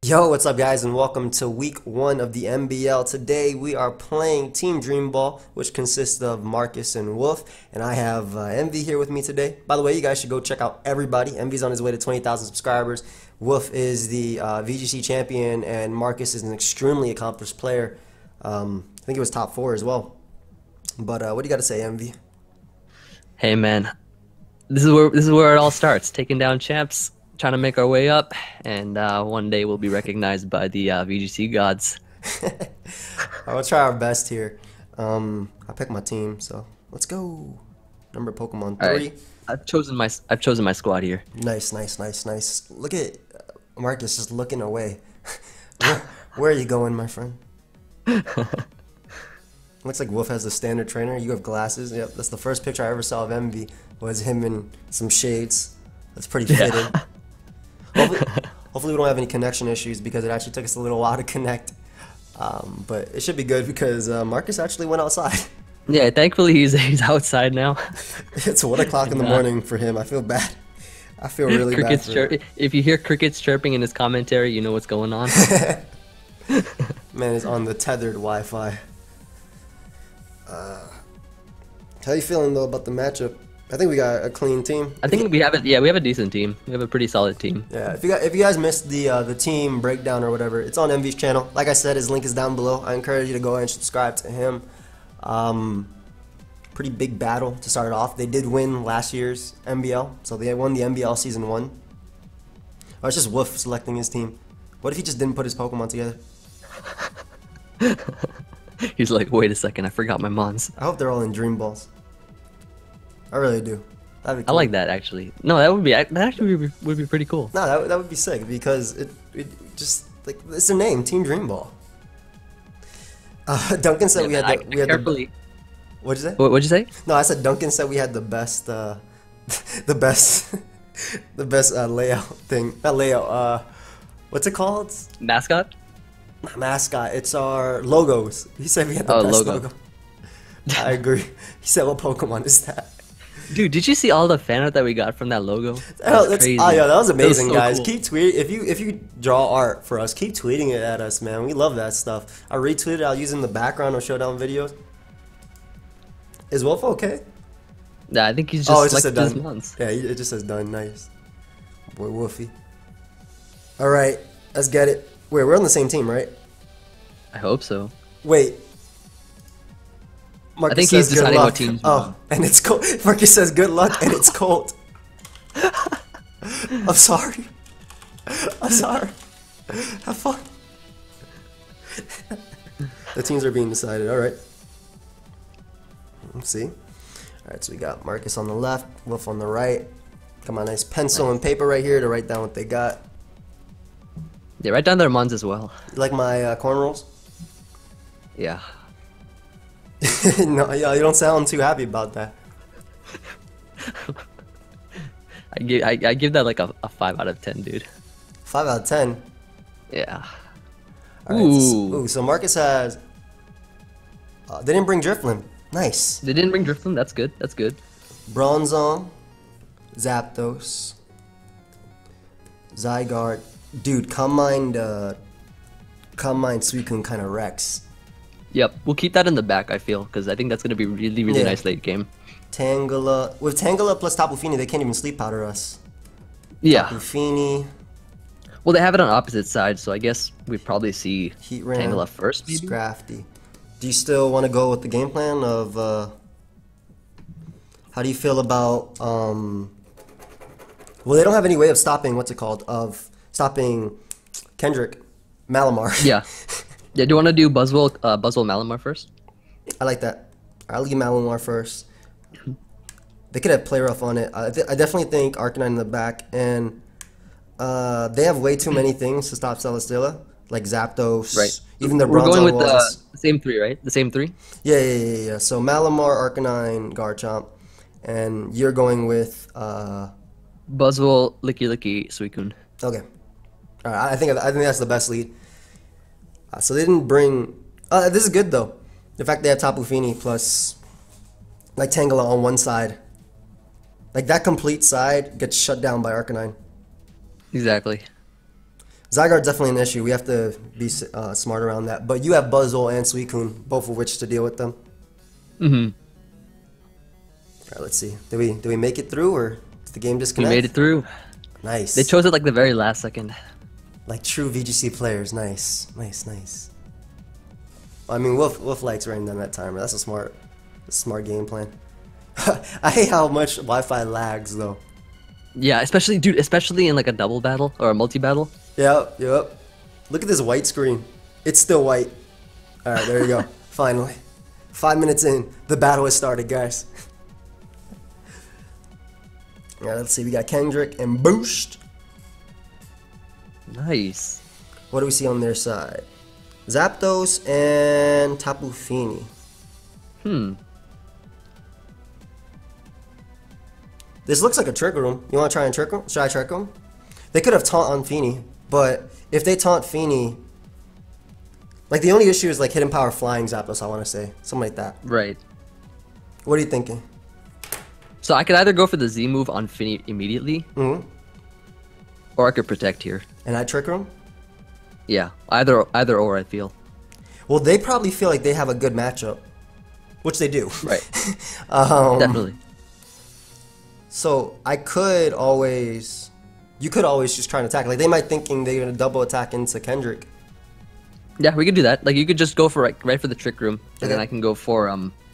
Yo, what's up guys and welcome to week 1 of the MBL. Today we are playing Team Dream Ball, which consists of Marcus and Wolf, and I have MV here with me today. By the way, you guys should go check out everybody. MV's on his way to 20,000 subscribers. Wolf is the VGC champion and Marcus is an extremely accomplished player. I think he was top 4 as well. But what do you got to say, MV? Hey man, this is where it all starts. Taking down champs, trying to make our way up, and one day we'll be recognized by the VGC gods. I'll try our best here. I picked my team, so let's go. Number Pokemon 3. Right. I've chosen my squad here. Nice. Look at Marcus just looking away. Where are you going, my friend? Looks like Wolf has a standard trainer. You have glasses. Yep, that's the first picture I ever saw of Envy. Was him in some shades. That's pretty fitting. Hopefully we don't have any connection issues because it actually took us a little while to connect. But it should be good because Marcus actually went outside. Yeah, thankfully he's outside now. It's 1 o'clock in the morning for him. I feel bad. I feel really bad for him. If you hear crickets chirping in his commentary, you know what's going on. Man is on the tethered Wi-Fi. How you feeling though about the matchup? I think we got a clean team. I think we have it. Yeah, we have a decent team. We have a pretty solid team. Yeah, if you guys missed the team breakdown or whatever, it's on MV's channel. Like I said, his link is down below. I encourage you to go ahead and subscribe to him. Pretty big battle to start it off. They did win last year's MBL, so they won the MBL season 1. Or it's just Wolf selecting his team. What if he just didn't put his Pokemon together? He's like, wait a second, I forgot my mons. I hope they're all in Dream Balls. I really do. That'd be cool. I like that actually. No, that actually would be pretty cool. No, that would be sick because it just like it's a name, Team Dream Ball. Duncan said we had the What'd you say? What'd you say? No, I said Duncan said we had the best the best layout thing. Not layout. What's it called? Mascot? Not mascot. It's our logos. He said we had the best logo. I agree. He said, "What Pokemon is that?" Dude, did you see all the fan art that we got from that logo? That's crazy. Oh yeah, that was amazing, so guys. cool. Keep tweeting if you draw art for us. Keep tweeting it at us, man. We love that stuff. I retweeted. I'll use it in the background of Showdown videos. Is Wolf okay? Yeah, I think he's just just said his done. mons. Yeah, it just says done. Nice, boy, Wolfie. All right, let's get it. Wait, we're on the same team, right? I hope so. Wait. Marcus I think says he's deciding what teams. Oh, and it's cold. Marcus says good luck, and it's cold. I'm sorry. I'm sorry. Have fun. The teams are being decided. All right. Let's see. All right, so we got Marcus on the left, Wolf on the right. Got my nice pencil and paper right here to write down what they got. Yeah, write down their mons as well. You like my corn rolls? Yeah. No, yeah, you don't sound too happy about that. I give that like a 5 out of 10, dude. 5 out of 10. Yeah. All right, so Marcus has. They didn't bring Drifloon. Nice. They didn't bring Drifloon. That's good. That's good. Bronzong, Zapdos, Zygarde. Dude, Combined Suicune kind of wrecks. Yep, we'll keep that in the back, I feel, because I think that's going to be really nice late game. Tangela. With Tangela plus Tapu Fini, they can't even sleep powder us. Yeah. Tapu Fini. Well, they have it on opposite sides, so I guess we'd probably see Heatran, Tangela first, maybe? Scrafty. Do you still want to go with the game plan of... how do you feel about... Well, they don't have any way of stopping, what's it called? Of stopping Kendrick Malamar. Yeah. Yeah, do you want to do Buzzwole Malamar first? I like that. I'll leave Malamar first. They could have Play Rough on it. I definitely think Arcanine in the back, and they have way too many things to stop Celesteela, like Zapdos, right? Even the We're Bronzong going with ones. the same 3, right? The same 3? Yeah. So Malamar, Arcanine, Garchomp, and you're going with Buzzwole, Licky, Suicune. Okay. All right. I think that's the best lead. So they didn't bring. This is good though. The fact they have Tapu Fini plus like Tangela on one side. Like that complete side gets shut down by Arcanine. Exactly. Zygarde's definitely an issue. We have to be smart around that. But you have Buzzwole and Suicune, both of which to deal with them. Mm-hmm. All right, let's see. Did we make it through, or did the game We disconnect? made it through. Nice. They chose it like the very last second. Like true VGC players. Nice, nice, nice. I mean, Wolf likes writing down that timer. That's a smart game plan. I hate how much Wi-Fi lags though. Yeah, especially in like a double battle or a multi-battle. Yep. Look at this white screen. It's still white. All right, there you go. Finally, 5 minutes in, the battle has started, guys. All right, let's see. We got Kendrick and Boost. Nice. What do we see on their side? Zapdos and Tapu Fini. This looks like a Trick Room. You want to try and Trick Room? Should I Trick Room? They could have taunt on Fini, but if they taunt Fini, like the only issue is like Hidden Power Flying Zapdos, I want to say. Something like that. Right. What are you thinking? So I could either go for the Z move on Fini immediately, or I could protect here. And I Trick Room? Yeah, either or I feel. Well, they probably feel like they have a good matchup, which they do. Right. Definitely. So you could always just try and attack. Like they might thinking they're gonna double attack into Kendrick. Yeah, we could do that. Like you could just go for right for the Trick Room, and then I can go for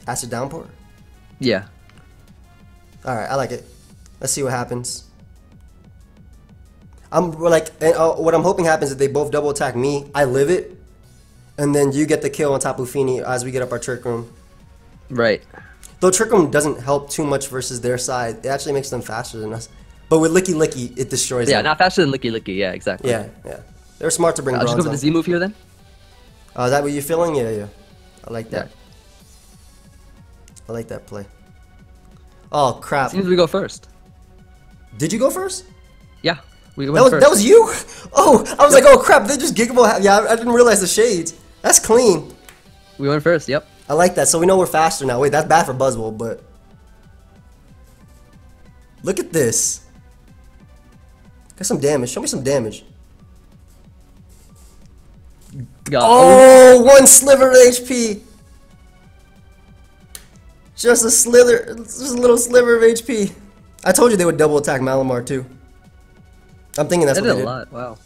Acid Downpour. Yeah. All right, I like it. Let's see what happens. What I'm hoping happens is they both double attack me. I live it, and then you get the kill on Tapu Fini as we get up our Trick Room. Right. Though Trick Room doesn't help too much versus their side, it actually makes them faster than us. But with Licky Licky, it destroys them. Yeah, not faster than Licky Licky. Yeah, exactly. Yeah. They're smart to bring I'll bronze just go for the on. Z move here then. Is that what you're feeling? Yeah. I like that. Yeah. I like that play. Oh crap! Seems we go first. Did you go first? Yeah, we went first. That was you? Oh, I was like, oh crap! They just Giggable. Yeah, I didn't realize the shades. That's clean. We went first. Yep. I like that. So we know we're faster now. Wait, that's bad for Buzzwole, but look at this. Got some damage. Show me some damage. Oh, one sliver of HP. Just a little sliver of HP. I told you they would double attack Malamar too. I'm thinking that's what they did. a lot. Wow.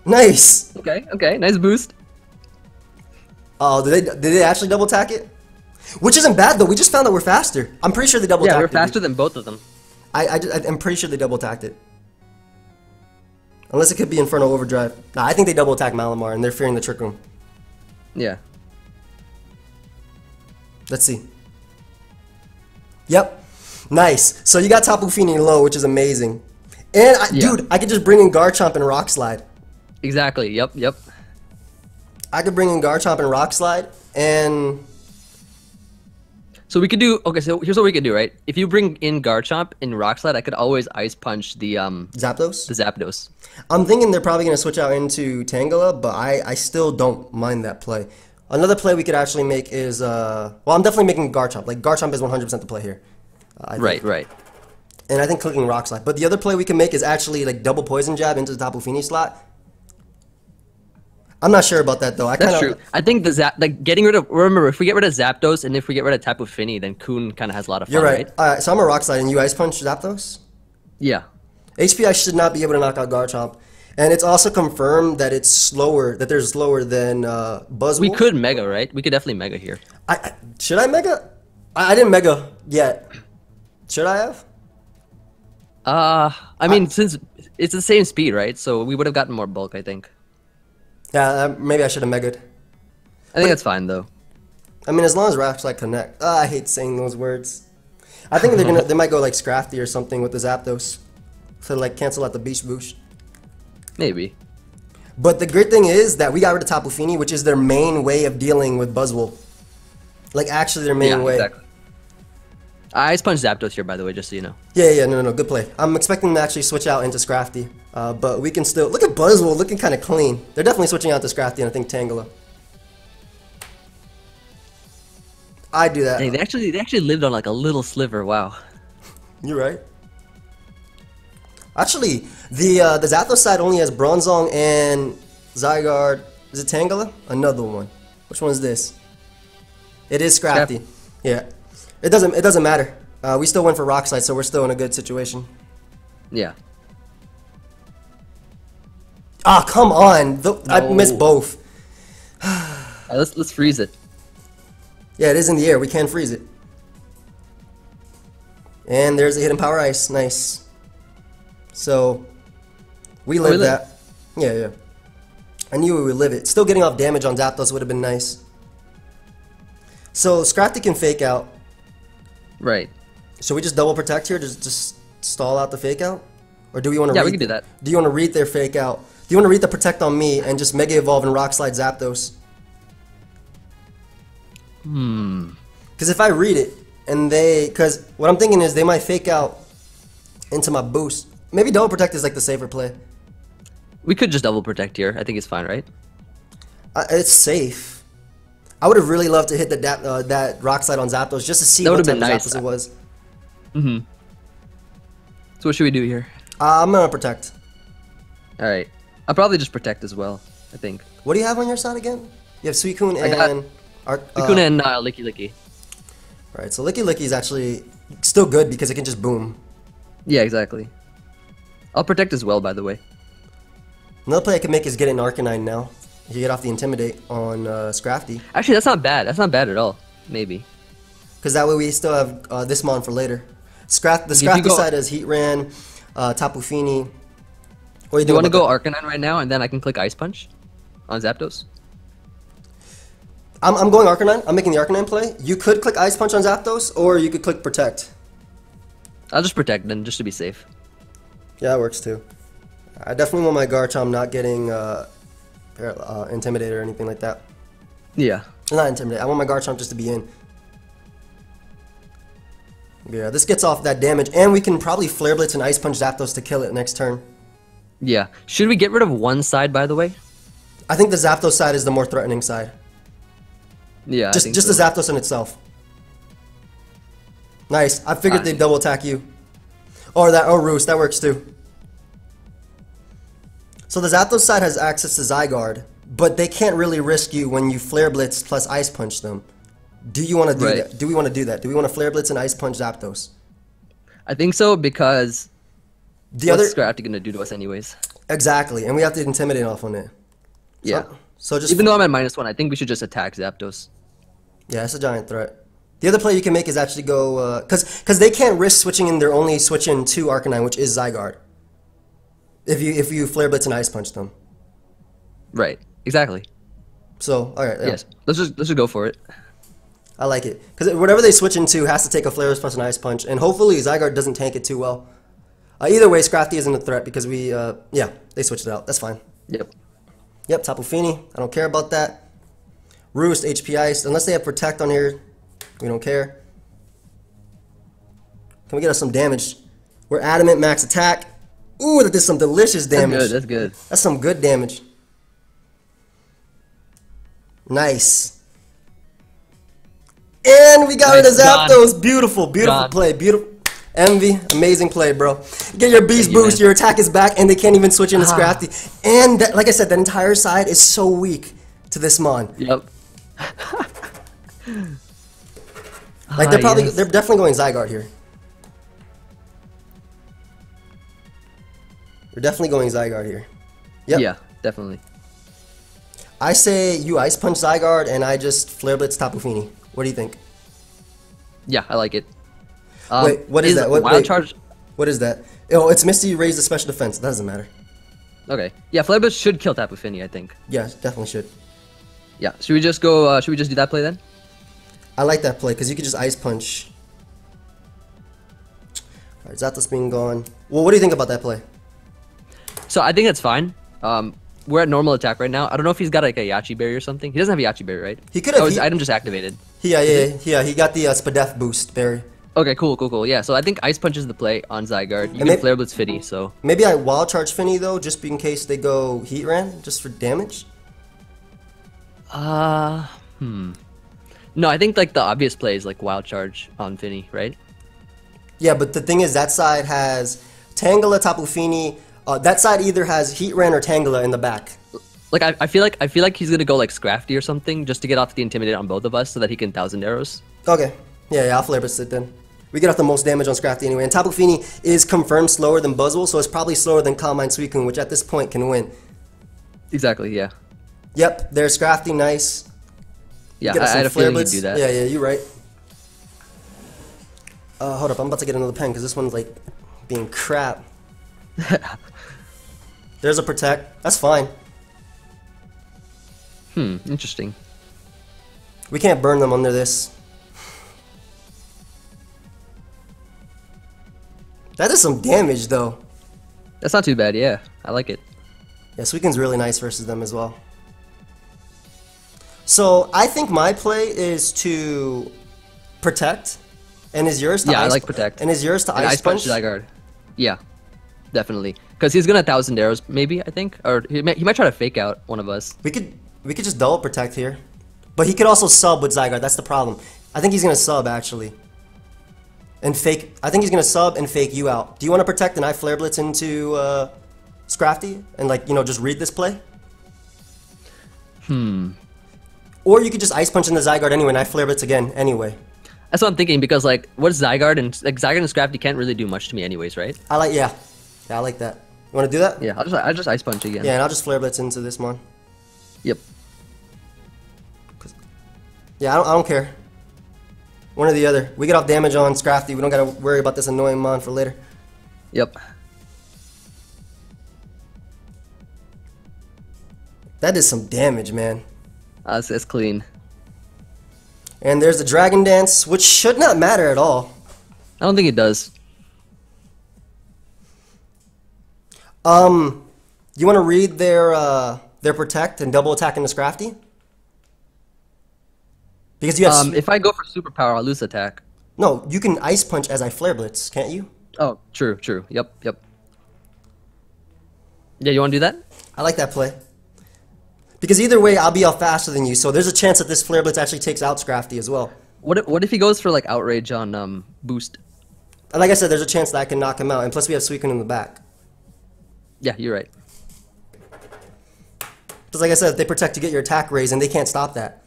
Nice. Okay. Nice boost. Oh, did they actually double attack it? Which isn't bad though. We just found that we're faster. I'm pretty sure they double attacked it. Yeah, we're faster than both of them. I'm pretty sure they double attacked it. Unless it could be Infernal Overdrive. Nah, I think they double attack Malamar and they're fearing the Trick Room. Yeah. Let's see. Yep. Nice. So you got Tapu Fini low, which is amazing. And dude, I could just bring in Garchomp and Rock Slide. Exactly. Yep. I could bring in Garchomp and Rock Slide, and so we could do. Okay, so here's what we could do, right? If you bring in Garchomp and Rock Slide, I could always Ice Punch the Zapdos. The Zapdos. I'm thinking they're probably gonna switch out into Tangela, but I still don't mind that play. Another play we could actually make is well, I'm definitely making Garchomp. Like Garchomp is 100% the play here. Right. And I think clicking Rock Slide. But the other play we can make is actually like double Poison Jab into the Tapu Fini slot. I'm not sure about that though. That's true. I think getting rid of. Remember, if we get rid of Zapdos and if we get rid of Tapu Fini, then Kun kind of has a lot of fun. You're right. Alright, so I'm a Rock Slide and you Ice Punch Zapdos? Yeah. HPI should not be able to knock out Garchomp. And it's also confirmed that it's slower, that they're slower than Buzzwole. We could Mega, right? We could definitely Mega here. Should I Mega? I didn't Mega yet. Should I have? I mean, since it's the same speed, right? So we would have gotten more bulk, I think. Yeah, maybe I should have Mega'd. I think that's fine, though. I mean, as long as Rocks like connect. I hate saying those words. I think they might go like Scrafty or something with the Zapdos to like cancel out the Beast Boost. Maybe. But the great thing is that we got rid of Tapu Fini, which is their main way of dealing with Buzzwole. Like actually their main way. Exactly. I Ice Punch Zapdos here, by the way, just so you know. Yeah, no, good play. I'm expecting them to actually switch out into Scrafty, but we can still look at Buzzwole looking kind of clean. They're definitely switching out to Scrafty, and I think Tangela. I do that. Dang, they actually lived on like a little sliver. Wow. You're right. Actually, the Zathos side only has Bronzong and Zygarde. Is it Tangela? Another one. Which one is this? It is Scrafty. Yeah. It doesn't matter. We still went for Rock Slide, so we're still in a good situation. Yeah. Ah, come on! I missed both. Let's freeze it. Yeah, it is in the air. We can freeze it. And there's a hidden power ice. Nice. So we lived that. Yeah, yeah. I knew we would live it. Still getting off damage on Zapdos would have been nice. So Scrafty can fake out. Right. Should we just double protect here? Just stall out the fake out? Or do we want to Yeah, we can do that. Do you want to read their fake out? Do you want to read the protect on me and just Mega Evolve and Rock Slide Zapdos? Because if I read it and because what I'm thinking is they might fake out into my boost. Maybe double protect is like the safer play. We could just double protect here. I think it's fine, right? It's safe. I would have really loved to hit that Rock Slide on Zapdos just to see That what would type have of been nice. Zapdos it was. So what should we do here? I'm gonna protect. All right. I'll probably just protect as well, I think. What do you have on your side again? You have Suicune I got and Suicune and Licky Licky. Alright, so Licky Licky is actually still good because it can just boom. Yeah, exactly. I'll protect as well, by the way. Another play I can make is get an Arcanine now. You can get off the Intimidate on Scrafty. Actually, that's not bad. That's not bad at all. Maybe. Because that way we still have this Mon for later. The Scrafty side is Heatran, Tapu Fini. What Do you want to go Arcanine right now, and then I can click Ice Punch on Zapdos? I'm going Arcanine. I'm making the Arcanine play. You could click Ice Punch on Zapdos, or you could click Protect. I'll just protect then, just to be safe. Yeah, that works too. I definitely want my Garchomp not getting Intimidated or anything like that. Yeah. Not Intimidate. I want my Garchomp just to be in. Yeah, this gets off that damage, and we can probably Flare Blitz and Ice Punch Zapdos to kill it next turn. Yeah. Should we get rid of one side, by the way? I think the Zapdos side is the more threatening side. Yeah, Just the Zapdos in itself. Nice. I figured they'd double attack you. Or Roost. That works too. So the Zapdos side has access to Zygarde, but they can't really risk you when you Flare Blitz plus Ice Punch them. Do you want to do that? Do we want to do that? Do we want to Flare Blitz and Ice Punch Zapdos? I think so, because what's Scrafty gonna do to us anyways? Exactly, and we have to Intimidate off on it. Yeah. So just even though I'm at -1, I think we should just attack Zapdos. Yeah, it's a giant threat. The other play you can make is actually go because they can't risk switching in. They're only switching to Arcanine, which is Zygarde. If you Flare Blitz and Ice Punch them. Right. Exactly. So alright. Yeah. Yes. Let's just go for it. I like it because whatever they switch into has to take a Flare Blitz and Ice Punch, and hopefully Zygarde doesn't tank it too well. Either way, Scrafty isn't a threat because yeah, they switched it out. That's fine. Yep. Yep, Tapu Fini. I don't care about that. Roost, HP Ice. Unless they have Protect on here, we don't care. Can we get us some damage? We're Adamant, max attack. Ooh, that did some delicious damage. That's good. That's some good damage. Nice. And we got rid of Zapdos. Beautiful, beautiful play. Beautiful. Envy, amazing play, bro. Get your Beast Boost, your attack is back, and they can't even switch into Scrafty. And that, like I said, that entire side is so weak to this Mon. Yep. Like they're definitely going Zygarde here. They're definitely going Zygarde here. Yep. Yeah, definitely. I say you Ice Punch Zygarde, and I just Flare Blitz Tapu Fini. What do you think? Yeah, I like it. Wait, what is that? Wild Charge. What is that? Oh, it's Misty raised the special defense. That doesn't matter. Okay. Yeah, Flare Blitz should kill Tapu Fini, I think. Yeah, definitely should. Yeah. Should we just go? Should we just do that play then? I like that play because you could just Ice Punch. Alright, Zapdos being gone. Well, what do you think about that play? So I think that's fine. We're at normal attack right now. I don't know if he's got like a Yachi Berry or something. He doesn't have a Yachi Berry, right? He could have. Oh, his item just activated. Yeah. He got the Spadef boost berry. Okay, cool. Yeah, so I think Ice Punch is the play on Zygarde. You can Flare Blitz Fini, so... Maybe I Wild Charge Fini, though, just in case they go Heatran, just for damage? No, I think, like, the obvious play is, like, Wild Charge on Fini, right? Yeah, but the thing is, that side has Tangela, Tapu Fini. That side either has Heatran or Tangela in the back. Like I feel like he's gonna go like Scrafty or something just to get off the Intimidate on both of us so that he can 1,000 arrows. Okay. Yeah, I'll Flare Blitz it then. We get off the most damage on Scrafty anyway. And Tapu Fini is confirmed slower than Buzzwole, so it's probably slower than Calm Mind Suicune, which at this point can win. Exactly, yeah. Yep, there's Scrafty, nice. Yeah, I had a feeling he'd do that. Yeah, you're right. Hold up, I'm about to get another pen because this one's like being crap. There's a Protect. That's fine. Interesting. We can't burn them under this. That is some damage though. That's not too bad, yeah. I like it. Yeah, Suicune's really nice versus them as well. So I think my play is to Protect, and is yours to I Ice like Protect. And is yours to Ice Punch? Zygarde. Yeah, definitely. Because he's gonna 1,000 arrows, maybe, I think, or he might try to fake out one of us. We could just double Protect here, but he could also sub with Zygarde. That's the problem. I think he's gonna sub actually, and fake. I think he's gonna sub and fake you out. Do you want to Protect and I Flare Blitz into Scrafty and like just read this play? Or you could just Ice Punch in the Zygarde anyway, and I Flare Blitz again anyway. That's what I'm thinking, because like, what's Zygarde and Scrafty can't really do much to me anyways, right? I like I like that. You want to do that? Yeah, I'll just Ice Punch again. Yeah, and I'll just Flare Blitz into this one. Yep. Yeah, I don't care. One or the other. We get off damage on Scrafty. We don't gotta worry about this annoying mon for later. Yep. That is some damage, man. It's clean. And there's the Dragon Dance, which should not matter at all. I don't think it does. You want to read their Protect and double attack into Scrafty? Because you have if I go for Superpower, I'll lose attack. No, you can Ice Punch as I Flare Blitz, can't you? Oh, true. Yep. Yeah, you want to do that? I like that play. Because either way, I'll be out faster than you, so there's a chance that this Flare Blitz actually takes out Scrafty as well. What if he goes for like Outrage on Boost? And like I said, there's a chance that I can knock him out, and plus we have Suicune in the back. Yeah, you're right. Because like I said, if they Protect to get your attack raised, and they can't stop that.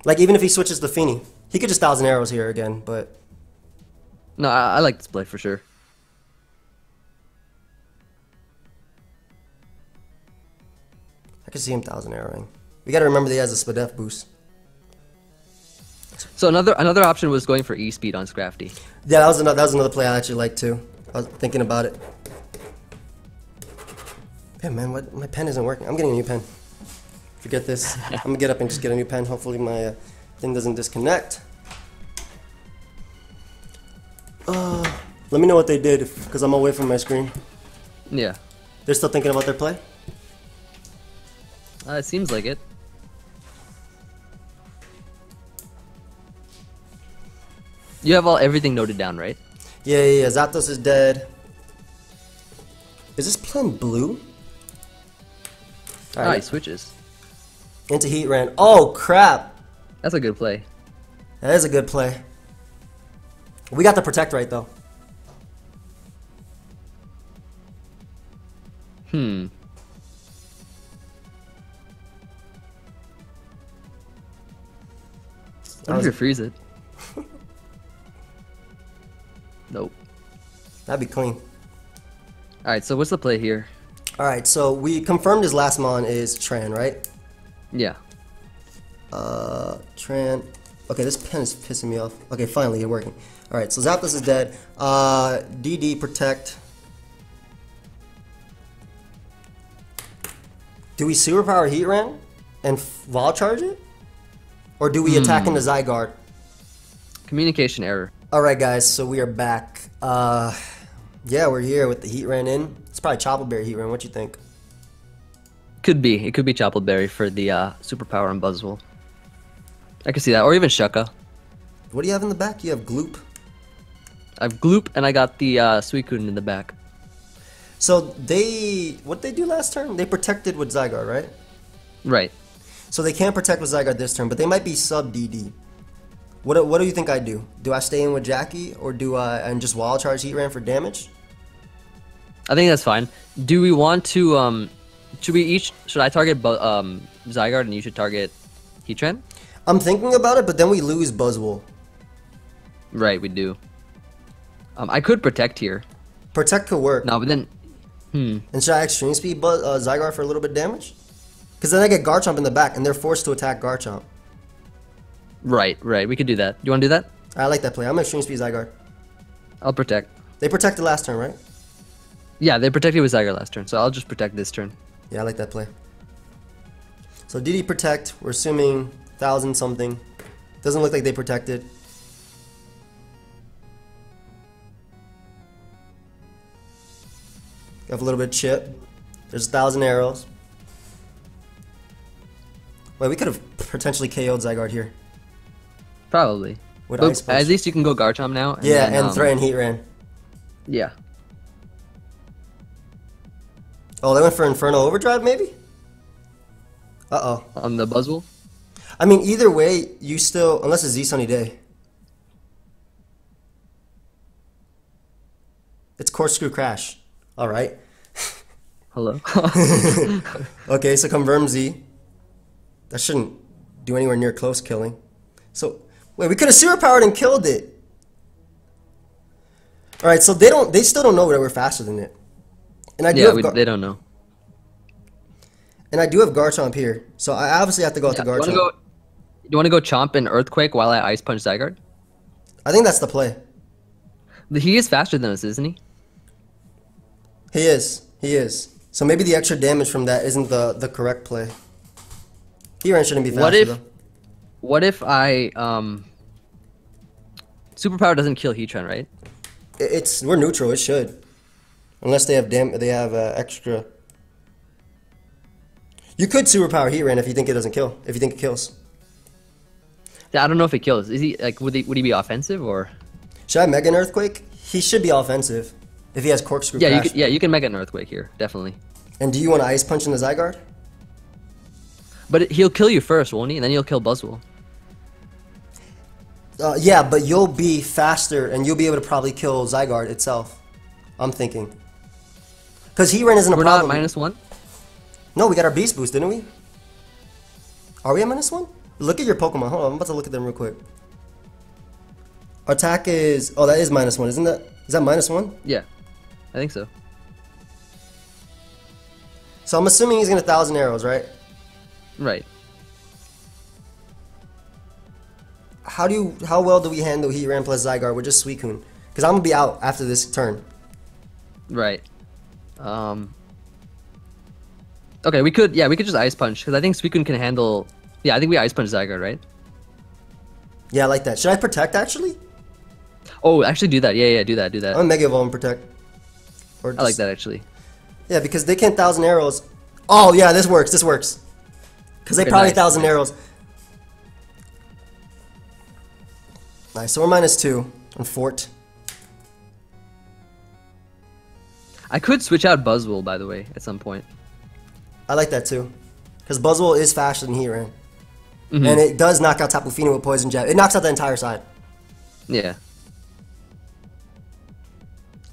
Like even if he switches to Fini, he could just 1,000 arrows here again, but... No, I like this play for sure. I can see him 1,000 arrowing. We gotta remember that he has a Spadef boost. So another option was going for E-Speed on Scrafty. Yeah, that was another play I actually liked too. I was thinking about it. Yeah, man, my pen isn't working. I'm getting a new pen. Forget this. I'm gonna get up and just get a new pen. Hopefully my thing doesn't disconnect. Let me know what they did, because I'm away from my screen. Yeah. They're still thinking about their play? It seems like it. You have everything noted down, right? Yeah. Zapdos is dead. Is this playing blue? Alright, he switches. Into Heatran. Oh, crap. That's a good play. That is a good play. We got the Protect right, though. What if you freeze it? Nope. That'd be clean. Alright, so what's the play here? Alright, so we confirmed his last mon is Tran, right? Yeah. Tran. Okay, this pen is pissing me off. Okay, finally, it's working. Alright, so Zapdos is dead. DD Protect. Do we Superpower Heatran and Vol Charge it? Or do we attack into Zygarde? Communication error. Alright guys, so we are back. Yeah, we're here with the Heatran in. It's probably Choppleberry Heatran, what you think? Could be. It could be Choppleberry for the Superpower on Buzzwole. I can see that. Or even Shucka. What do you have in the back? You have Gloop. I have Gloop, and I got the Suicune in the back. So what they do last turn? They protected with Zygarde, right? Right. So they can't protect with Zygarde this turn, but they might be sub DD. What do you think I do? Do I stay in with Jackie or do I and just wild charge heat ran for damage? I think that's fine. Do we want to should I target Zygarde and you should target Heatran? I'm thinking about it, but then we lose Buzzwole. Right, we do. I could protect here. Protect could work. No, but then And should I extreme speed Zygarde for a little bit of damage? Because then I get Garchomp in the back and they're forced to attack Garchomp. Right, we could do that. You want to do that? I like that play. I'm gonna extreme speed Zygarde. I'll protect. They protected last turn, right? Yeah, they protected with Zygarde last turn, so I'll just protect this turn. Yeah, I like that play. So DD protect, we're assuming 1,000 something. Doesn't look like they protected. Got a little bit of chip. There's 1,000 arrows. Wait, we could have potentially KO'd Zygarde here. Probably. With But Ice Punch. at least you can go Garchomp now. Yeah, then, and threaten Heat Ran. Yeah. Oh, they went for Inferno Overdrive, maybe? Uh-oh. On the Buzzwole? I mean, either way, you still... Unless it's Z Sunny Day. It's Corkscrew Crash. Alright. Hello? Okay, so confirm Z. That shouldn't do anywhere near close killing. So, wait, we could have Sewer Powered and killed it. Alright, so they still don't know that we're faster than it. And I do have they don't know. And I do have Garchomp here. So I obviously have to go with the Garchomp. You want to go Chomp and Earthquake while I Ice Punch Zygarde? I think that's the play. He is faster than us, isn't he? He is. He is. So maybe the extra damage from that isn't the correct play. Heatran shouldn't be faster though. What if I Superpower doesn't kill Heatran, right? We're neutral. It should, unless they have extra. You could Superpower Heatran if you think it doesn't kill. If you think it kills. Yeah, I don't know if it kills. Is he like would he be offensive or? Should I Mega an Earthquake? He should be offensive if he has Corkscrew Crash. You can Mega an Earthquake here, definitely. And do you want to Ice Punch in the Zygarde? But he'll kill you first, won't he? And then you'll kill Buzzwole. Yeah, but you'll be faster and you'll be able to probably kill Zygarde itself. I'm thinking. Because Heatran isn't a problem. We're not -1? No, we got our Beast Boost, didn't we? Are we at -1? Look at your Pokemon. Hold on, I'm about to look at them real quick. Our attack is... Oh, that is -1, isn't that? Is that -1? Yeah, I think so. So I'm assuming he's going to 1,000 arrows, right? Right. How well do we handle Heatran plus Zygarde with just Suicune? Because I'm going to be out after this turn. Right. Okay, we could just Ice Punch because I think Suicune can handle. Yeah, I think we Ice Punch Zygarde, right? Yeah, I like that. Should I protect actually? Oh, actually do that. Yeah, do that. I'm gonna Mega Evolve and protect. Or I like that actually. Yeah, because they can't 1,000 arrows. Oh yeah, this works. This works. Because they probably 1,000 arrows. Nice. So we're -2 on Fort. I could switch out Buzzwole, by the way, at some point. I like that too. Because Buzzwole is faster than Heatran. And it does knock out Tapu Fini with Poison Jab. It knocks out the entire side. Yeah.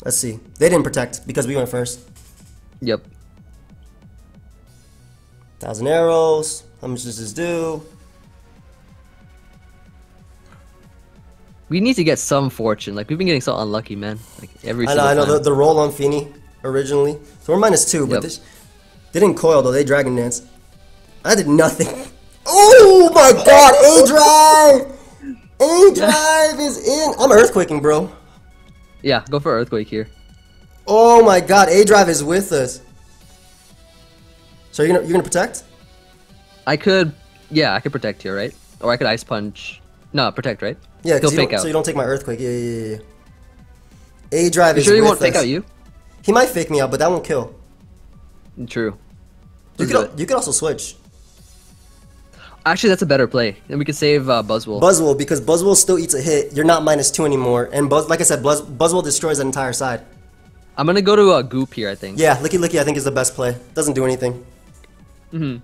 Let's see. They didn't protect because we went first. Yep. 1,000 arrows. How much does this do? We need to get some fortune. Like, we've been getting so unlucky, man. Like, every single I know. time. The roll on Fini originally. So we're -2, but this... They didn't coil though, they Dragon Dance. I did nothing. Oh my god, A-Drive! A-Drive is in! I'm Earthquaking, bro. Yeah, go for Earthquake here. Oh my god, A-Drive is with us. So you're gonna protect? I could protect here, right? Or I could Ice Punch. No, protect, right? Yeah, he'll fake out. So you don't take my Earthquake. Yeah. A-Drive is sure he with won't us. fake out you? He might fake me out, but that won't kill. True. You could also switch. Actually, that's a better play. Then we could save Buzzwole. Buzzwole, because Buzzwole still eats a hit. You're not -2 anymore. And like I said, Buzzwole destroys that entire side. I'm going to go to a Goop here, I think. Yeah, Licky Licky I think is the best play. Doesn't do anything. And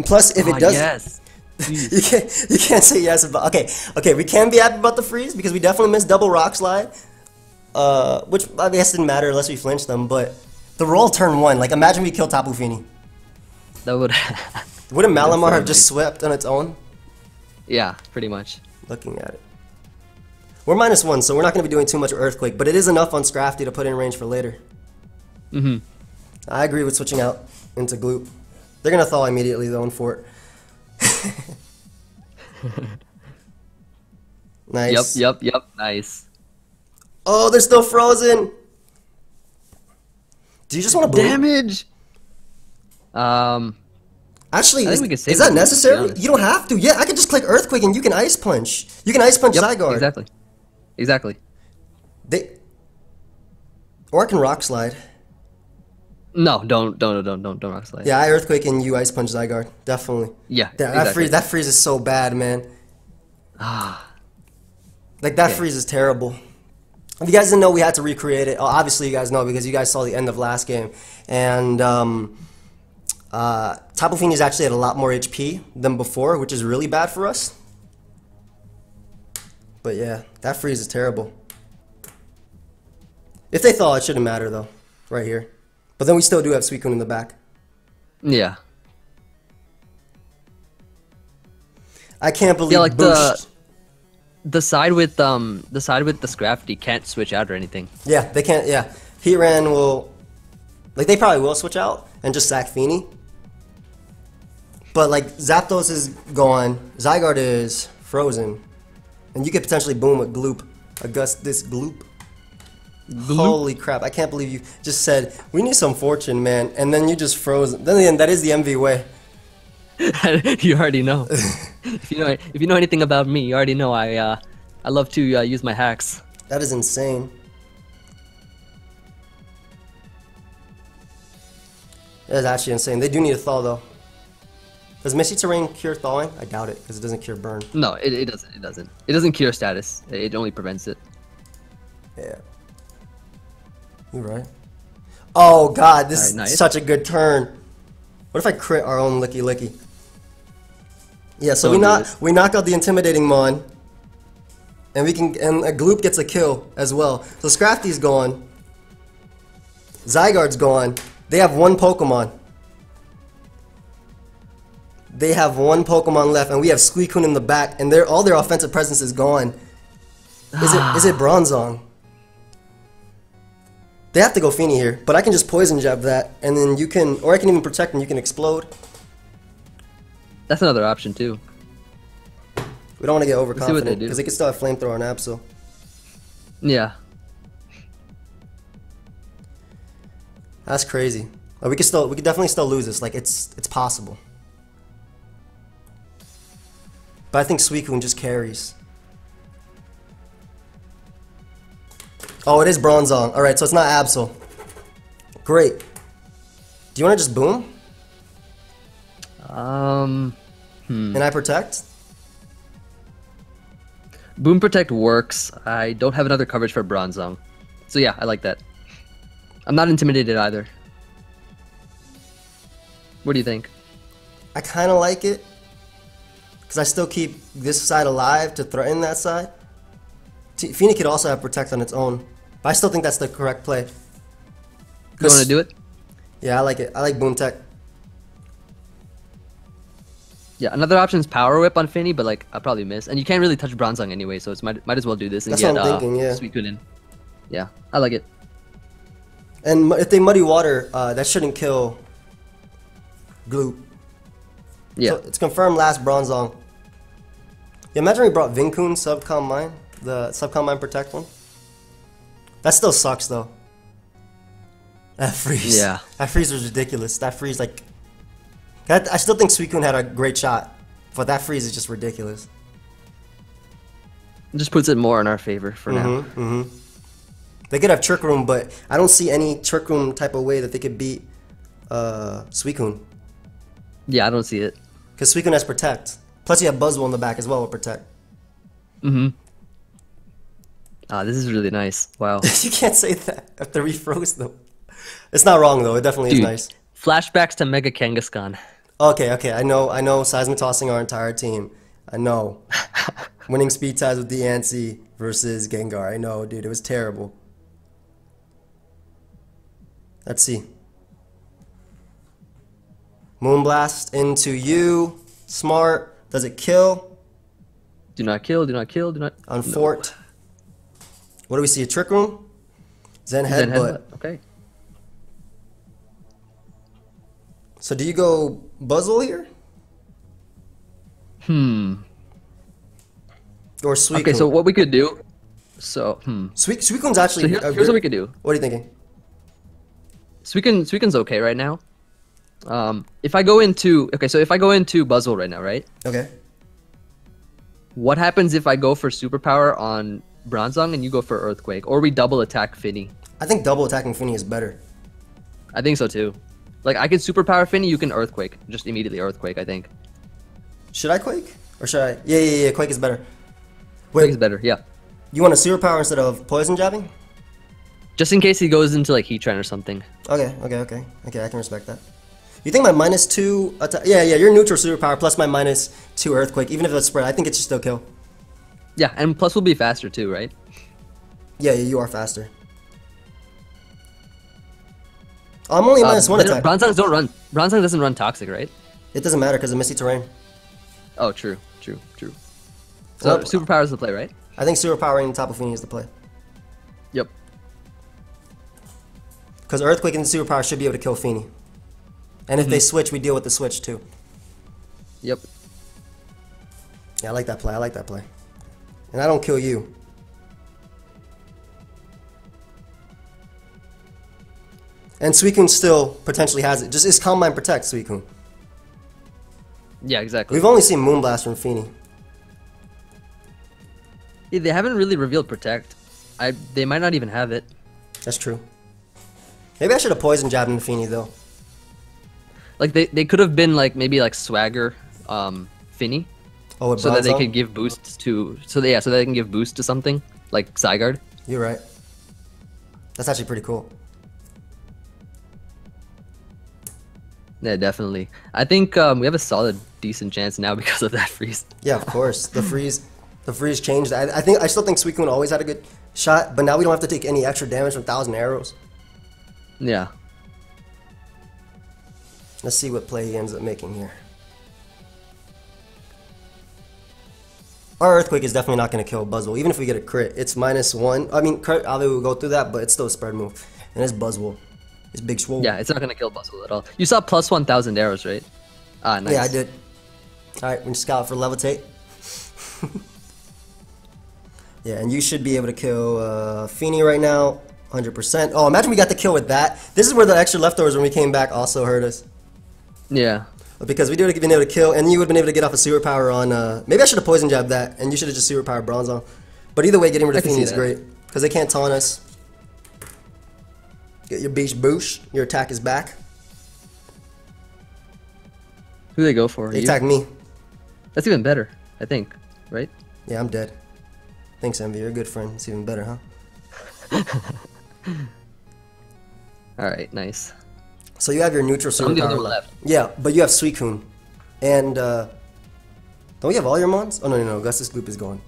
plus, if it does... Yes. Please. You can't say yes about. Okay. We can be happy about the freeze because we definitely missed double rock slide. Which I guess didn't matter unless we flinched them. But the roll turn 1. Like imagine we killed Tapu Fini. That would. Wouldn't Malamar so have just swept on its own? Yeah, pretty much. Looking at it. We're -1, so we're not going to be doing too much Earthquake, but it is enough on Scrafty to put in range for later. I agree with switching out into Gloop. They're going to thaw immediately, though, in Fort. Nice. Yep. Nice. Oh, they're still frozen! Do you just want to boom? Damage! Actually, I think we can save is that it, necessary? to be honest. You don't have to. Yeah, I could just click Earthquake and you can Ice Punch. You can Ice Punch Zygarde. Exactly. Or I can Rock Slide. No, don't rock slide. Yeah, I Earthquake and you Ice Punch Zygarde. Definitely. Yeah, That freeze is so bad, man. Like, that freeze is terrible. If you guys didn't know, we had to recreate it. Oh, obviously, you guys know because you guys saw the end of last game. And Tapu Fini's actually had a lot more HP than before, which is really bad for us. But yeah, that freeze is terrible. If they thaw, it shouldn't matter, though. Right here. But then we still do have Suicune in the back. Yeah. I can't believe like Boost. the side with the Scrafty can't switch out or anything. Yeah, they can't. Yeah, Heatran will, like, they probably will switch out and just sack Fini. But like Zapdos is gone, Zygarde is frozen, and you could potentially boom with Gloop, Augustus Gloop. Holy crap! I can't believe you just said we need some fortune, man, and then you just froze. Then again, that is the MV way. You already know. If you know anything about me, you already know I love to use my hacks. That is insane. That is actually insane. They do need a thaw though. Does Misty Terrain cure thawing? I doubt it because it doesn't cure burn. No, it doesn't. It doesn't. It doesn't cure status. It only prevents it. Yeah. You're right. Oh god, this is nice. such a good turn. What if I crit our own Licky Licky? Yeah, so we knock out the intimidating Mon, and a Gloop gets a kill as well. So Scrafty's gone. Zygarde's gone. They have one Pokemon. They have one Pokemon left, and we have Suicune in the back, and all their offensive presence is gone. Is it Bronzong? They have to go Fini here, but I can just Poison Jab that, and then you can, or I can even Protect and you can Explode. That's another option too. We don't want to get overconfident, because they can still have Flamethrower and Absol. Yeah. That's crazy. Like, we could definitely still lose this. Like, it's possible. But I think Suicune just carries. Oh, it is Bronzong. Alright, so it's not Absol. Great. Do you want to just boom? And I protect? Boom Protect works. I don't have another coverage for Bronzong. So yeah, I like that. I'm not intimidated either. What do you think? I kind of like it. Because I still keep this side alive to threaten that side. Fini could also have Protect on its own. But I still think that's the correct play. You want to do it? Yeah, I like it. I like Boom Tech. Yeah, another option is Power Whip on Fini, but like I'll probably miss. And you can't really touch Bronzong anyway, so it's might as well do this and That's get what I'm thinking, yeah. Suicune in. Yeah, I like it. And if they Muddy Water, that shouldn't kill Gloop. Yeah. So it's confirmed last Bronzong. Yeah, imagine we brought Vincoon Subcom Mine, the Subcom Mine Protect one. That still sucks though. That freeze. Yeah. That freeze was ridiculous. That freeze, like, I still think Suicune had a great shot, but that freeze is just ridiculous. It just puts it more in our favor for now. They could have Trick Room, but I don't see any Trick Room type of way that they could beat Suicune. Yeah, I don't see it. Because Suicune has Protect. Plus you have Buzzwole in the back as well with Protect. This is really nice. Wow. You can't say that after we froze them. It's not wrong though. It definitely is nice. Flashbacks to Mega Kangaskhan. Okay. I know seismic tossing our entire team. I know. Winning speed ties with the Ansi versus Gengar. I know, dude. It was terrible. Let's see. Moonblast into you. Smart. Does it kill? Do not kill. Do not kill. Do not. Unfort. No. What do we see? A Trick Room? Zen Headbutt. Okay. So do you go Buzzle here? Or Suicune? Okay, so what we could do. So, Suicune's actually. So here's what we could do. What are you thinking? Suicune's okay right now. If I go into Buzzle right now, right? Okay. What happens if I go for Superpower on Bronzong and you go for Earthquake, or we double attack Finny? I think double attacking Finny is better. I think so too. Like I can Superpower Finny, you can Earthquake, just immediately Earthquake. I think. Should I Quake or should I? Yeah. Quake is better. Quake is better. Yeah. You want a Superpower instead of Poison Jabbing? Just in case he goes into like Heatran or something. Okay. I can respect that. You think my -2 attack? Yeah. Your neutral Superpower plus my -2 Earthquake, even if it's spread, I think it should still kill. Yeah, and plus we'll be faster too, right? Yeah, you are faster. I'm only -1 attack. Bronzong don't run. Bronzong doesn't run Toxic, right? It doesn't matter because of Misty Terrain. Oh, true. So Superpower is the play, right? I think Superpowering Tapu Fini is the play. Yep. Because Earthquake and Superpower should be able to kill Fini. And if they switch, we deal with the switch too. Yep. Yeah, I like that play. And I don't kill you. And Suicune still potentially has it. Just is Calm Mind Protect, Suicune. Yeah, exactly. We've only seen Moonblast from Fini. Yeah, they haven't really revealed Protect. They might not even have it. That's true. Maybe I should have Poison Jabbed into Fini though. Like they could have been like maybe like Swagger, Finny. Oh, so that they could give boosts to so they can give boost to something like Zygarde. You're right. That's actually pretty cool. Yeah, definitely. I think we have a solid, decent chance now because of that freeze. Yeah, of course. The freeze changed. I still think Suicune always had a good shot, but now we don't have to take any extra damage from 1,000 arrows. Yeah. Let's see what play he ends up making here. Our Earthquake is definitely not going to kill Buzzwole, even if we get a crit. It's -1. I mean, crit, obviously we'll go through that, but it's still a spread move. And it's Buzzwole. It's Big Swole. Yeah, it's not going to kill Buzzwole at all. You saw plus 1,000 arrows, right? Ah, nice. Yeah, I did. Alright, we scout for Levitate. Yeah, and you should be able to kill Fini right now. 100%. Oh, imagine we got the kill with that. This is where the extra leftovers when we came back also hurt us. Yeah. Because we would have been able to kill, and you would have been able to get off a Superpower on... maybe I should have Poison Jabbed that, and you should have just Superpower Bronzong. But either way, getting rid of Fini is great. Because they can't taunt us. Get your Beach Boosh. Your attack is back. Who do they go for? They attack me. That's even better, I think. Right? Yeah, I'm dead. Thanks, Envy. You're a good friend. It's even better, huh? Alright, nice. So you have your neutral Superpower left. Yeah, but you have Suicune. And, don't we have all your mons? Oh, no. Gus's Loop is going.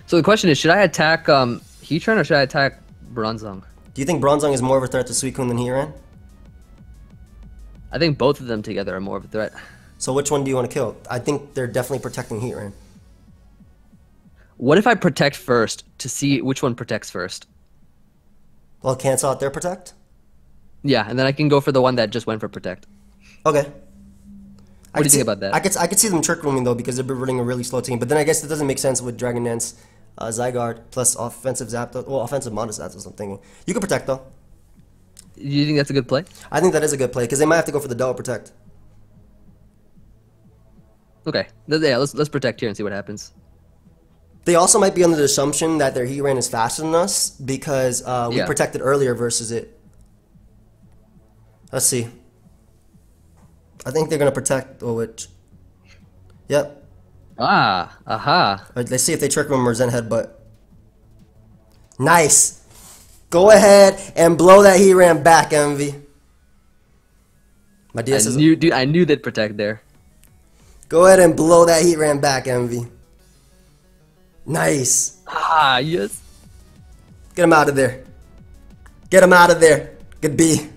So the question is, should I attack Heatran or should I attack Bronzong? Do you think Bronzong is more of a threat to Suicune than Heatran? I think both of them together are more of a threat. So which one do you want to kill? I think they're definitely protecting Heatran. What if I protect first to see which one protects first? Well, cancel out their protect? Yeah, and then I can go for the one that just went for protect. Okay. What do you think about that? I could see them trick rooming though because they're running a really slow team. But then I guess it doesn't make sense with Dragon Dance, Zygarde plus offensive Zapdos. Well, offensive Modest Zapdos. I'm thinking you can protect though. You think that's a good play? I think that is a good play because they might have to go for the double protect. Okay, yeah, let's protect here and see what happens. They also might be under the assumption that their Heatran is faster than us because we protected earlier versus it. Let's see. I think they're gonna protect. Oh, which? Yep. Ah, aha. Let's see if they trick room or Zen Headbutt. Nice. Go ahead and blow that Heatran back, Envy. My I DS is... knew, dude. I knew they'd protect there. Go ahead and blow that heat ram back, Envy. Nice. Ah, yes. Get him out of there. Get him out of there. Good B.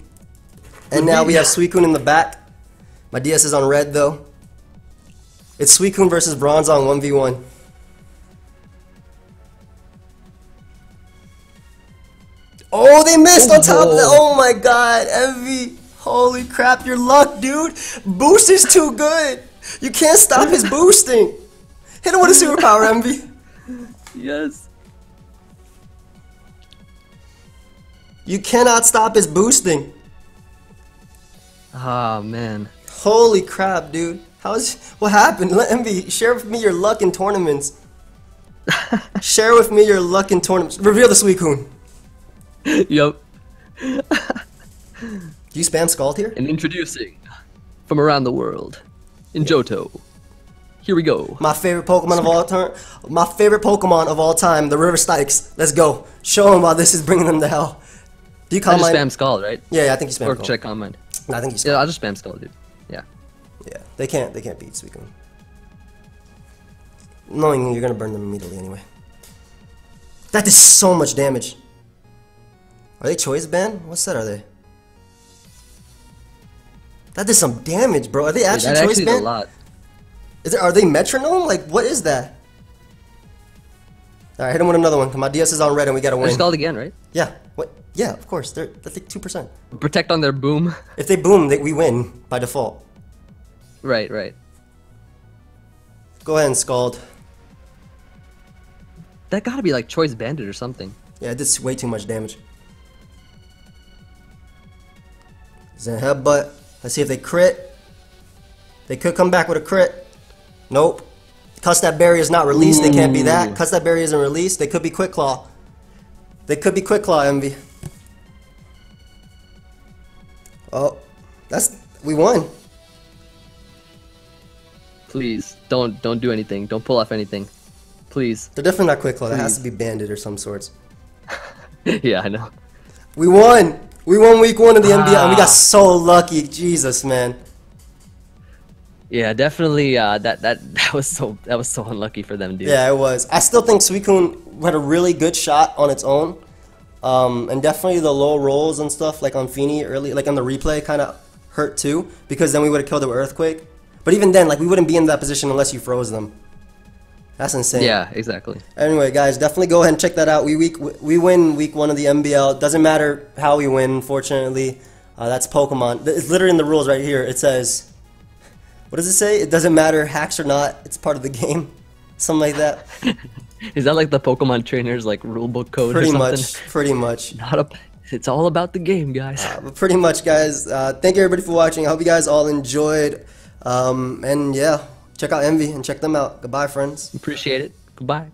And now we have Suicune in the back. My DS is on red though. It's Suicune versus Bronzong 1v1. Oh, they missed on top of that. Oh my god, Envy. Holy crap, your luck, dude. Boost is too good. You can't stop his boosting. Hit him with a superpower, Envy. Yes. You cannot stop his boosting. Ah, man. Holy crap, dude. What happened? Let Envy share with me your luck in tournaments. Share with me your luck in tournaments. Reveal the Suicune. Yup. Do you spam Scald here? And introducing from around the world in Johto. Here we go. My favorite Pokemon of all time. My favorite Pokemon of all time, the River Styx. Let's go. Show them why this is bringing them to hell. Do you I Calm just Mind? spam Scald, right? Yeah, I think you spam Or Scald. check Calm Mind. No, I think you spam. Yeah, I'll just spam Scald, dude. Yeah. Yeah, they can't beat Suicune. Knowing you're gonna burn them immediately anyway. That does so much damage. Are they choice band? What set are they? That did some damage, bro. Are they actually that choice actually did a band? lot. Are they metronome? Like, what is that? Alright, hit him with another one. My DS is on red and we gotta They're win. Scald again, right? Yeah. What? Yeah, of course. That's like 2%. Protect on their boom. If they boom, we win by default. Right, right. Go ahead and Scald. That gotta be like choice banded or something. Yeah, it did way too much damage. Zen headbutt. Let's see if they crit. They could come back with a crit. Nope. Cuss that berry is not released. They can't be that. Cuss that berry isn't released. They could be Quick Claw. They could be Quick Claw, Envy. Oh, we won. Please don't do anything. Don't pull off anything. Please. They're definitely not Quick Claw. That has to be Bandit or some sorts. Yeah, I know. We won. We won week 1 of the MBL, and we got so lucky. Jesus, man. Yeah, definitely. That was so unlucky for them, dude. Yeah, it was. I still think Suicune had a really good shot on its own, and definitely the low rolls and stuff like on Feeny early, like on the replay, kind of hurt too because then we would have killed it with Earthquake. But even then, like we wouldn't be in that position unless you froze them. That's insane. Yeah, exactly. Anyway, guys, definitely go ahead and check that out. We win week 1 of the MBL. Doesn't matter how we win, unfortunately. That's Pokemon. It's literally in the rules right here. It says, what does it say? It doesn't matter, hacks or not. It's part of the game. Something like that. Is that like the Pokemon trainers like rulebook code or something? Pretty much. It's all about the game, guys. But pretty much, guys. Thank you everybody for watching. I hope you guys all enjoyed. And yeah, check out Envy and check them out. Goodbye, friends. Appreciate it. Goodbye.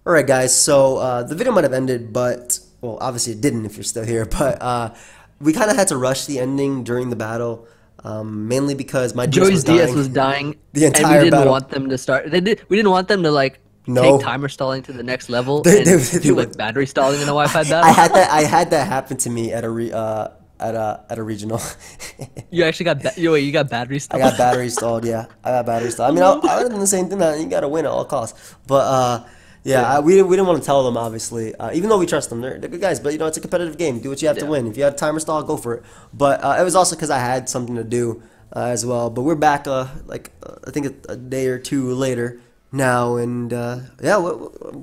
Alright, guys. So the video might have ended, but well, obviously it didn't if you're still here. But we kind of had to rush the ending during the battle. Mainly because my Joey's DS was dying, the entire and we didn't battle. want them to start. We didn't want them to like take timer stalling to the next level and do like battery stalling in a Wi-Fi battle. I had that happen to me at a regional. You actually got you got battery stalled. I got battery stalled. Yeah, I got battery stalled. I mean, I would have done the same thing. You gotta win at all costs. But yeah, we didn't want to tell them obviously. Even though we trust them, they're good guys. But you know, it's a competitive game. Do what you have to win. If you had a timer stall, go for it. But it was also because I had something to do as well. But we're back I think a day or two later now, and yeah, we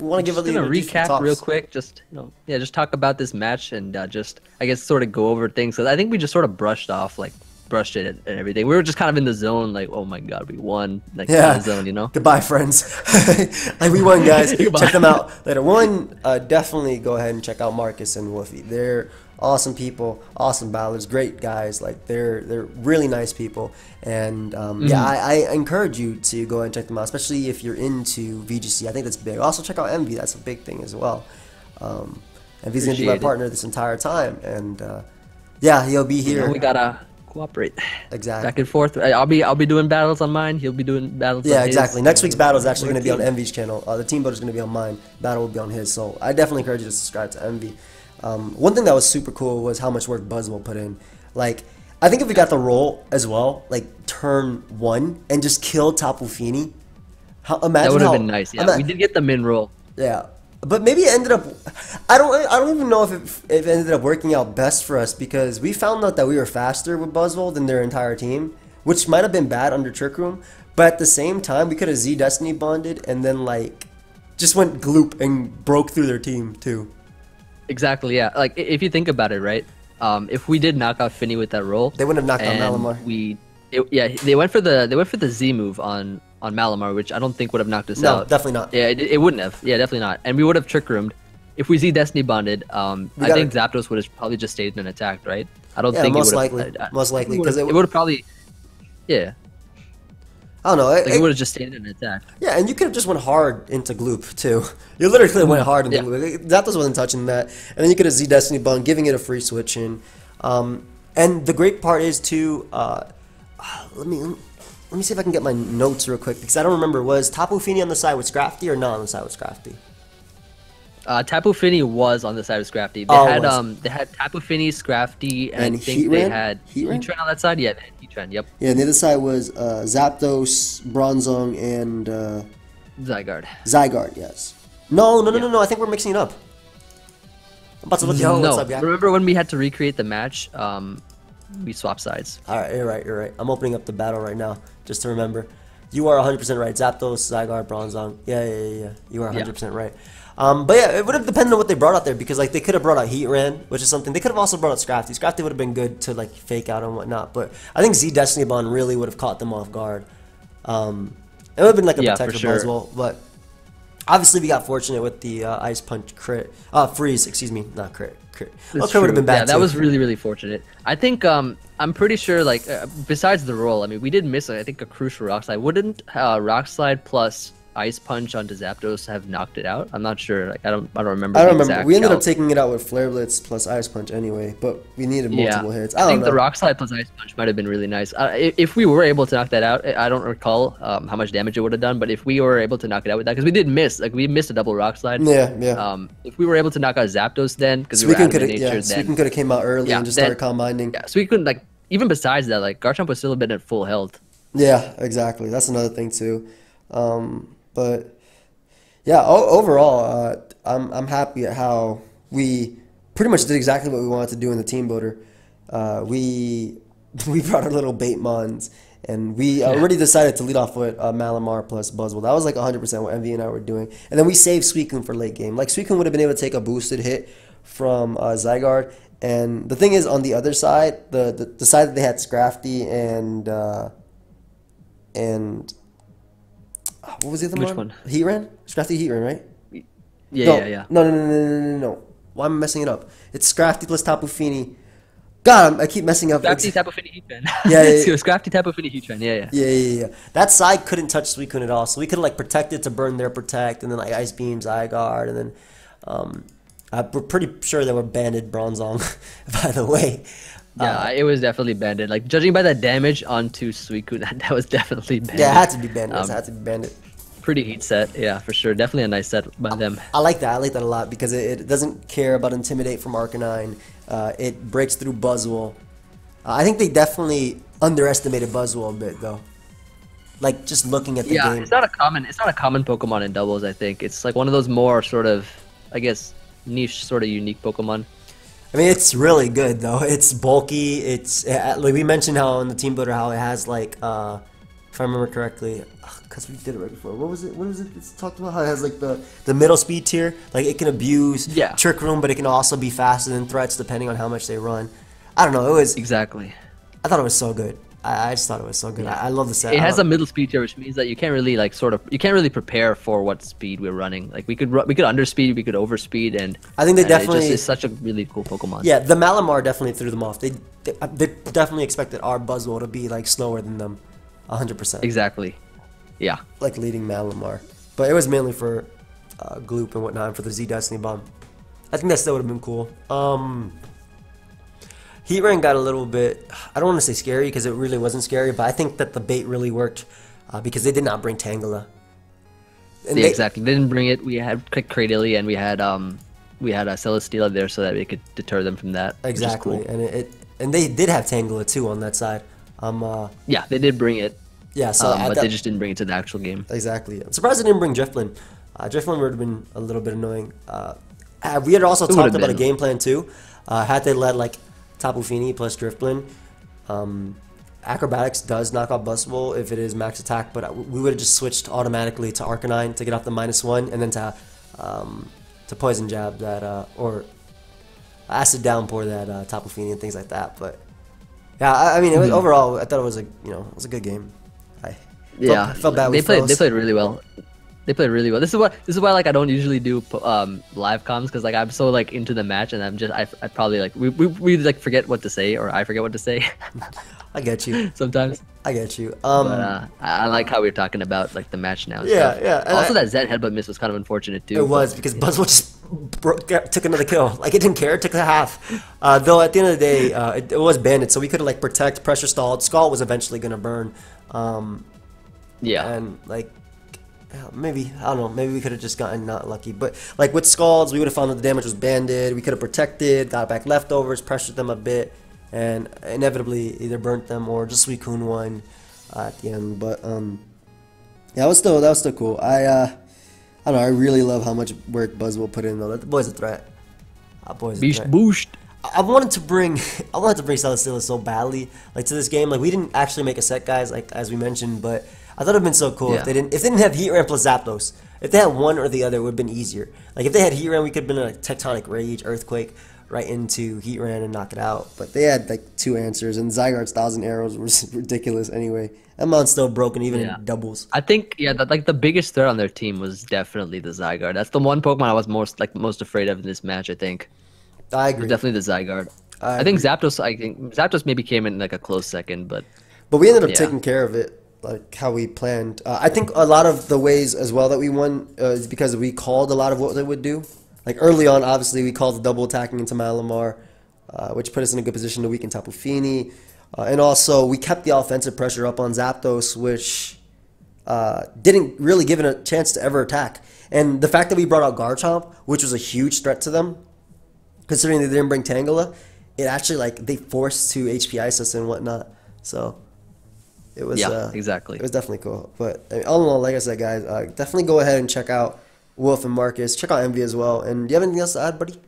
want to give a little recap real quick. Just just talk about this match and just I guess sort of go over things because I think we just sort of brushed it and everything. We were just kind of in the zone, like, oh my god, we won, like in the zone, you know. Goodbye, friends. Like we won, guys. Check them out later. Definitely go ahead and check out Marcus and Woofy. They're awesome people, awesome battlers, great guys. Like they're really nice people, and yeah, I encourage you to go ahead and check them out, especially if you're into VGC. I think that's big. Also check out Envy. That's a big thing as well. Envy's gonna be my partner this entire time, and yeah, he'll be here. We gotta cooperate. Exactly. Back and forth. I'll be doing battles on mine. He'll be doing battles. Yeah, on exactly. his. Next week's battle is actually going to be on Envy's channel. The team builder is going to be on mine. Battle will be on his. So I definitely encourage you to subscribe to Envy. One thing that was super cool was how much work Buzzwell put in. Like, I think if we got the roll as well, like turn 1 and just kill Tapu Fini, imagine That would have how, been nice. Yeah, we did get the min roll. yeah, but maybe it ended up. I don't even know if it ended up working out best for us because we found out that we were faster with Buzzwole than their entire team, which might have been bad under Trick Room. But at the same time, we could have Z Destiny bonded and then like just went gloop and broke through their team too. Exactly. Yeah. Like if you think about it, right? If we did knock out Finny with that roll, They wouldn't have knocked out Malamar. They went for the Z move on Malamar, which I don't think would have knocked us No, out. definitely not. Yeah, it wouldn't have. Yeah, definitely not. And we would have trick roomed. If we Z Destiny bonded, I think Zapdos would have probably just stayed and attacked, right? I don't think most it would likely, have. most likely, because because it would have probably. Yeah. I don't know. Like it would have just stayed and attacked. Yeah, and you could have just went hard into Gloop too. You literally could have went hard into Yeah. Gloop. Zapdos wasn't touching that, and then you could have Z Destiny Bond, giving it a free switch in. And the great part is too. Let me see if I can get my notes real quick because I don't remember. Was Tapu Fini on the side with Scrafty or not on the side with Scrafty? Tapu Fini was on the side of Scrafty. They had Tapu Fini, Scrafty, and I think they had Heatran on that side. Yeah, they had Heatran. Yep. Yeah, and the other side was Zapdos, Bronzong, and Zygarde. Zygarde. Yes. No. I think we're mixing it up. I'm about to look at what's up, yeah. Remember when we had to recreate the match? We swapped sides. All right, you're right. I'm opening up the battle right now just to remember. You are 100% right. Zapdos, Zygarde, Bronzong. Yeah. You are 100% right. But yeah, it would have depended on what they brought out there because like they could have brought out Heatran, which is something they could have also brought out Scrafty. Scrafty would have been good to like fake out and whatnot. But I think Z Destiny Bond really would have caught them off guard. It would have been like a protector sure. as well. But obviously we got fortunate with the Ice Punch crit, freeze. Excuse me, not crit. Crit would have been bad. Yeah, that was really fortunate. I think I'm pretty sure like besides the roll, I mean we did miss I think a crucial rock slide. Wouldn't rock slide plus Ice Punch onto Zapdos have knocked it out? I'm not sure. Like I don't remember. I don't remember. We ended up taking it out with Flare Blitz plus Ice Punch anyway, but we needed multiple hits. I think the Rock Slide plus Ice Punch might have been really nice. If we were able to knock that out, I don't recall how much damage it would have done, but if we were able to knock it out with that, because we did miss, like we missed a double Rock Slide. Yeah. If we were able to knock out Zapdos then, because we were adamant nature, Suicune could have came out early and just started combining. Yeah, Suicune, like even besides that, like Garchomp was still a bit at full health. Yeah, exactly. That's another thing too. But yeah, overall, I'm happy at how we pretty much did exactly what we wanted to do in the team builder. We brought our little bait mons, and we already decided to lead off with Malamar plus Buzzwole. That was like 100% what MV and I were doing. And then we saved Suicune for late game. Like Suicune would have been able to take a boosted hit from Zygarde. And the thing is, on the other side, the side that they had Scrafty and what was the other one? Which one? Heatran? Scrafty Heatran, right? Yeah. No. Why am I messing it up? It's Scrafty plus Tapu Fini. God, I keep messing up. Scrafty, Tapu Fini, Heatran. Yeah. Scrafty, Tapu Fini, Heatran. Yeah. That side couldn't touch Suicune at all, so we could have like protected to burn their protect, and then like Ice Beam, Zygarde, and then we're pretty sure they were banded Bronzong, by the way. Yeah, it was definitely banded. Like judging by the damage onto Suicune, that was definitely banded. Yeah, it had to be banded. It had to be banded. Pretty heat set, yeah, for sure. Definitely a nice set by them. I like that. I like that a lot because it doesn't care about Intimidate from Arcanine. It breaks through Buzzwole. I think they definitely underestimated Buzzwole a bit though. Like just looking at the game. It's not a common Pokemon in doubles. I think it's like one of those more sort of, I guess, niche sort of unique Pokemon. I mean, it's really good though. It's bulky. It's like we mentioned how in the team builder how it has like, if I remember correctly, because we did it right before. What was it? It's talked about how it has like the middle speed tier. Like it can abuse Trick Room, but it can also be faster than threats depending on how much they run. I don't know. It was exactly. I thought it was so good. I just thought it was so good. Yeah. I love the set. It has a middle speed tier, which means that you can't really like you can't really prepare for what speed we're running. Like we could underspeed, we could overspeed, and I think they definitely it's such a really cool Pokemon. Yeah, the Malamar definitely threw them off. They definitely expected our Buzzwole to be like slower than them, 100%. Exactly. Yeah. Like leading Malamar, but it was mainly for Gloop and whatnot, and for the Z Destiny Bomb. I think that still would have been cool. Heatran got a little bit, I don't want to say scary because it really wasn't scary, but I think that the bait really worked because they did not bring Tangela. And exactly. They didn't bring it. We had Cradily and we had a Celesteela there so that we could deter them from that. Exactly. Cool. And and they did have Tangela too on that side. Yeah, they did bring it. Yeah, so But they just didn't bring it to the actual game. Exactly. I'm surprised they didn't bring Driflin. Driflin would have been a little bit annoying. We had also talked about a game plan too. Had they let like Tapu Fini plus Driflin, Acrobatics does knock out Bustable if it is max attack, but we would have just switched automatically to Arcanine to get off the -1, and then to Poison Jab that or Acid Downpour that Tapu Fini and things like that. But yeah, I mean, overall, I thought it was it was a good game. I felt bad. They played really well. They played really well. This is why like I don't usually do live comms, because like I'm so like into the match, and I probably like we like forget what to say, or I forget what to say. I get you. Sometimes. I get you. But, I like how we're talking about like the match now. Yeah, yeah. And also, that Zen headbutt miss was kind of unfortunate too. It was, because Buzzwole just took another kill. Like, it didn't care. It took a half. Though at the end of the day, it was banded, so we could have like protect, pressure stalled. Skull was eventually gonna burn. Yeah. And like, maybe, I don't know, maybe we could have just gotten not lucky. But like with Scalds, we would have found that the damage was banded. We could have protected, got back leftovers, pressured them a bit, and inevitably either burnt them or just Suicune won at the end. But yeah, that was still cool. I don't know, I really love how much work Buzzwole put in though. The boy's a threat. Boy's a threat. Boost. I wanted to bring Celesteela so badly, like, to this game. Like, we didn't actually make a set, guys, like as we mentioned, but I thought it'd been so cool if they didn't have Heatran plus Zapdos. If they had one or the other, it would have been easier. Like, if they had Heatran, we could have been in a Tectonic Rage, Earthquake, right into Heatran and knock it out. But they had like 2 answers, and Zygarde's 1,000 arrows was ridiculous anyway. That mount's still broken even in doubles. I think like the biggest threat on their team was definitely the Zygarde. That's the one Pokemon I was most afraid of in this match, I think. I agree. Definitely the Zygarde. I think Zapdos maybe came in like a close second, but we ended up taking care of it like how we planned. I think a lot of the ways as well that we won is because we called a lot of what they would do. Like early on, obviously we called the double attacking into Malamar, which put us in a good position to weaken Tapu Fini, and also we kept the offensive pressure up on Zapdos, which didn't really give it a chance to ever attack. And the fact that we brought out Garchomp, which was a huge threat to them, considering they didn't bring Tangela, it actually, like, they forced to HP Ice us and whatnot. So it was exactly. It was definitely cool. But I mean, all in all, like I said, guys, definitely go ahead and check out Wolf and Marcus. Check out Envy as well. And do you have anything else to add, buddy?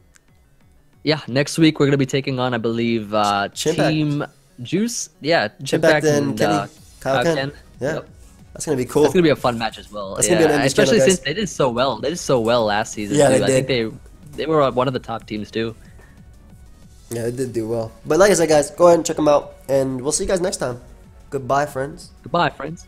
Yeah, next week we're gonna be taking on, I believe, Team Juice. Yeah, Chimpact and Kenny. Kyle Ken. Yeah. Yep. That's gonna be cool. That's gonna be a fun match as well. That's gonna be an especially since they did so well. They did so well last season. Yeah, too. I think they were one of the top teams too. Yeah, they did do well. But like I said, guys, go ahead and check them out, and we'll see you guys next time. Goodbye, friends. Goodbye, friends.